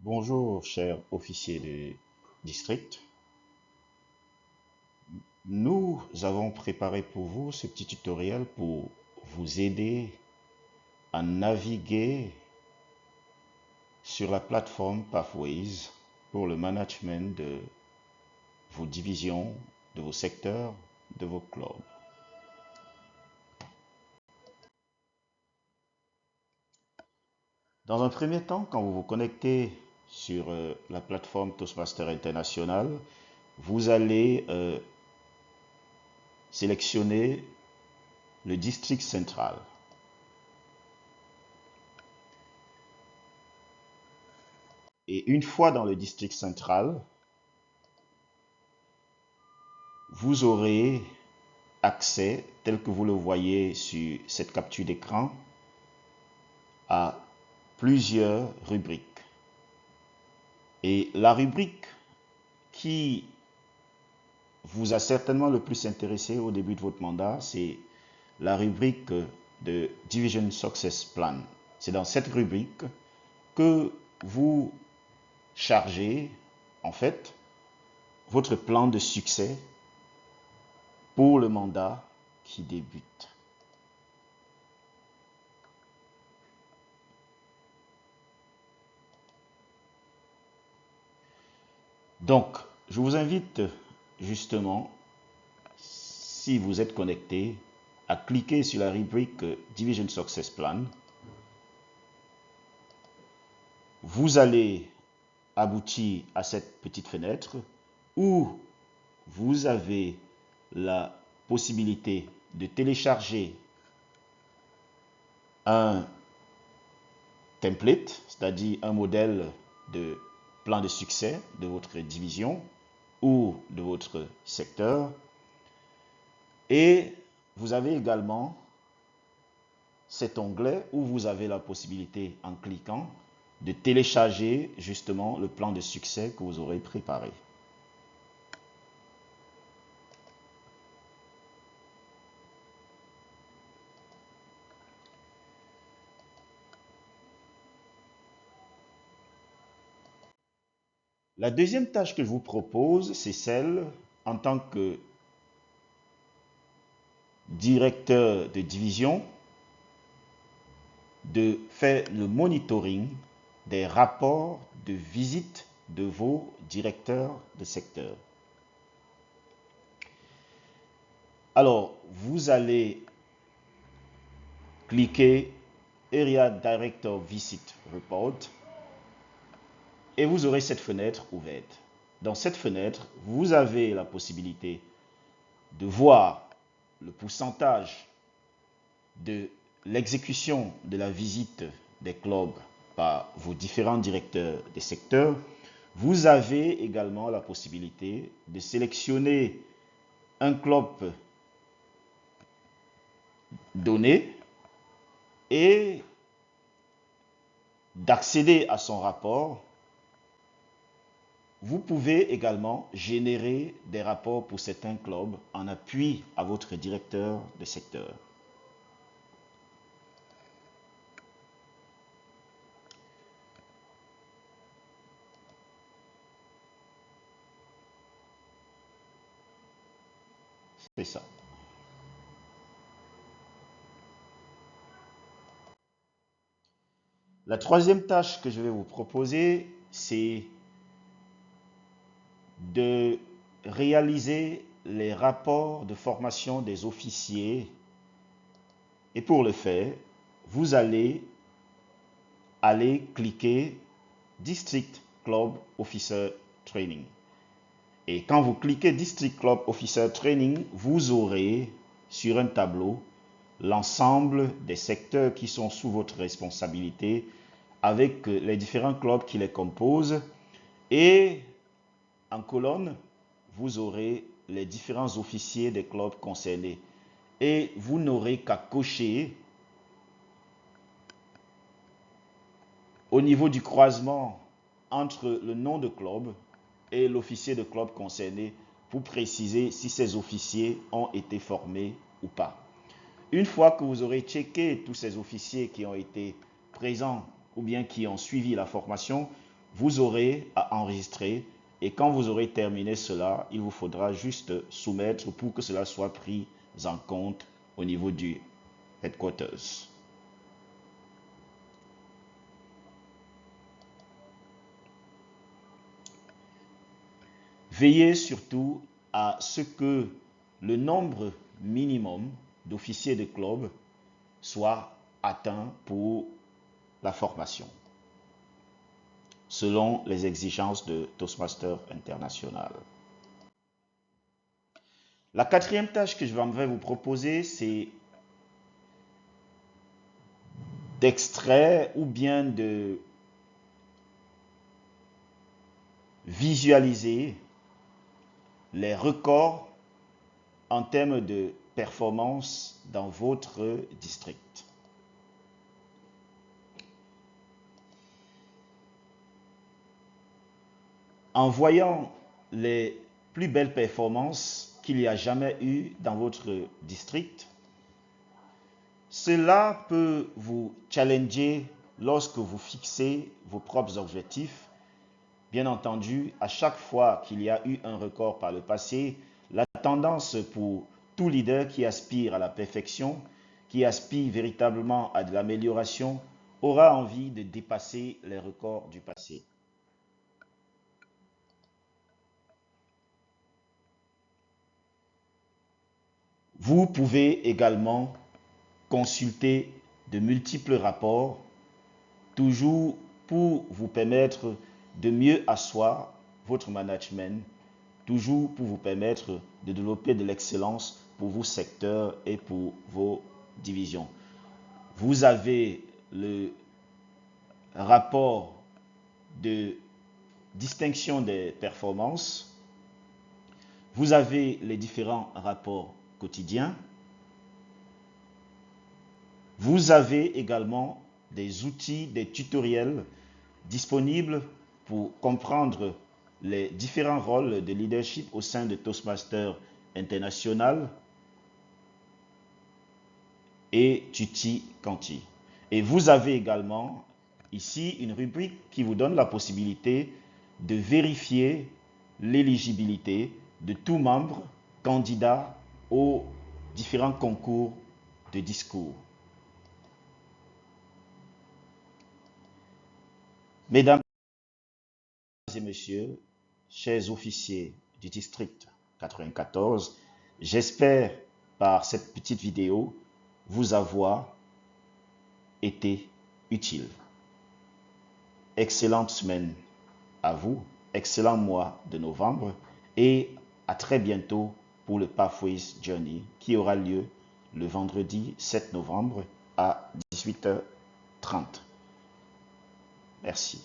Bonjour, chers officiers de district. Nous avons préparé pour vous ce petit tutoriel pour vous aider à naviguer sur la plateforme Pathways pour le management de vos divisions, de vos secteurs, de vos clubs. Dans un premier temps, quand vous vous connectez sur la plateforme Toastmaster International, vous allez sélectionner le district central. Et une fois dans le district central, vous aurez accès, tel que vous le voyez sur cette capture d'écran, à plusieurs rubriques. Et la rubrique qui vous a certainement le plus intéressé au début de votre mandat, c'est la rubrique de Division Success Plan. C'est dans cette rubrique que vous chargez, en fait, votre plan de succès pour le mandat qui débute. Donc, je vous invite justement, si vous êtes connecté, à cliquer sur la rubrique Division Success Plan. Vous allez aboutir à cette petite fenêtre où vous avez la possibilité de télécharger un template, c'est-à-dire un modèle de plan de succès de votre division ou de votre secteur. Et vous avez également cet onglet où vous avez la possibilité, en cliquant, de télécharger justement le plan de succès que vous aurez préparé. La deuxième tâche que je vous propose, c'est celle, en tant que directeur de division, de faire le monitoring des rapports de visite de vos directeurs de secteur. Alors, vous allez cliquer Area Director Visit Report et vous aurez cette fenêtre ouverte. Dans cette fenêtre, vous avez la possibilité de voir le pourcentage de l'exécution de la visite des clubs par vos différents directeurs des secteurs. Vous avez également la possibilité de sélectionner un club donné et d'accéder à son rapport. Vous pouvez également générer des rapports pour certains clubs en appui à votre directeur de secteur. C'est ça. La troisième tâche que je vais vous proposer, c'est de réaliser les rapports de formation des officiers. Et pour le faire, vous allez cliquer District Club Officer Training. Et quand vous cliquez District Club Officer Training, vous aurez sur un tableau l'ensemble des secteurs qui sont sous votre responsabilité avec les différents clubs qui les composent. Et en colonne, vous aurez les différents officiers des clubs concernés. Et vous n'aurez qu'à cocher au niveau du croisement entre le nom de club et l'officier de club concerné pour préciser si ces officiers ont été formés ou pas. Une fois que vous aurez checké tous ces officiers qui ont été présents ou bien qui ont suivi la formation, vous aurez à enregistrer et quand vous aurez terminé cela, il vous faudra juste soumettre pour que cela soit pris en compte au niveau du headquarters. Veillez surtout à ce que le nombre minimum d'officiers de club soit atteint pour la formation, selon les exigences de Toastmaster International. La quatrième tâche que je vais vous proposer, c'est d'extraire ou bien de visualiser les records en termes de performance dans votre district. En voyant les plus belles performances qu'il y a jamais eu dans votre district, cela peut vous challenger lorsque vous fixez vos propres objectifs. Bien entendu, à chaque fois qu'il y a eu un record par le passé, la tendance pour tout leader qui aspire à la perfection, qui aspire véritablement à de l'amélioration, aura envie de dépasser les records du passé. Vous pouvez également consulter de multiples rapports, toujours pour vous permettre de mieux asseoir votre management, toujours pour vous permettre de développer de l'excellence pour vos secteurs et pour vos divisions. Vous avez le rapport de distinction des performances, vous avez les différents rapports quotidiens, vous avez également des outils, des tutoriels disponibles pour comprendre les différents rôles de leadership au sein de Toastmaster International et Tutti Quanti. Et vous avez également ici une rubrique qui vous donne la possibilité de vérifier l'éligibilité de tout membre candidat aux différents concours de discours. Mesdames et messieurs, chers officiers du district 94, j'espère par cette petite vidéo vous avoir été utile. Excellente semaine à vous, excellent mois de novembre et à très bientôt pour le Pathways Journey qui aura lieu le vendredi 7 novembre à 18h30. Merci.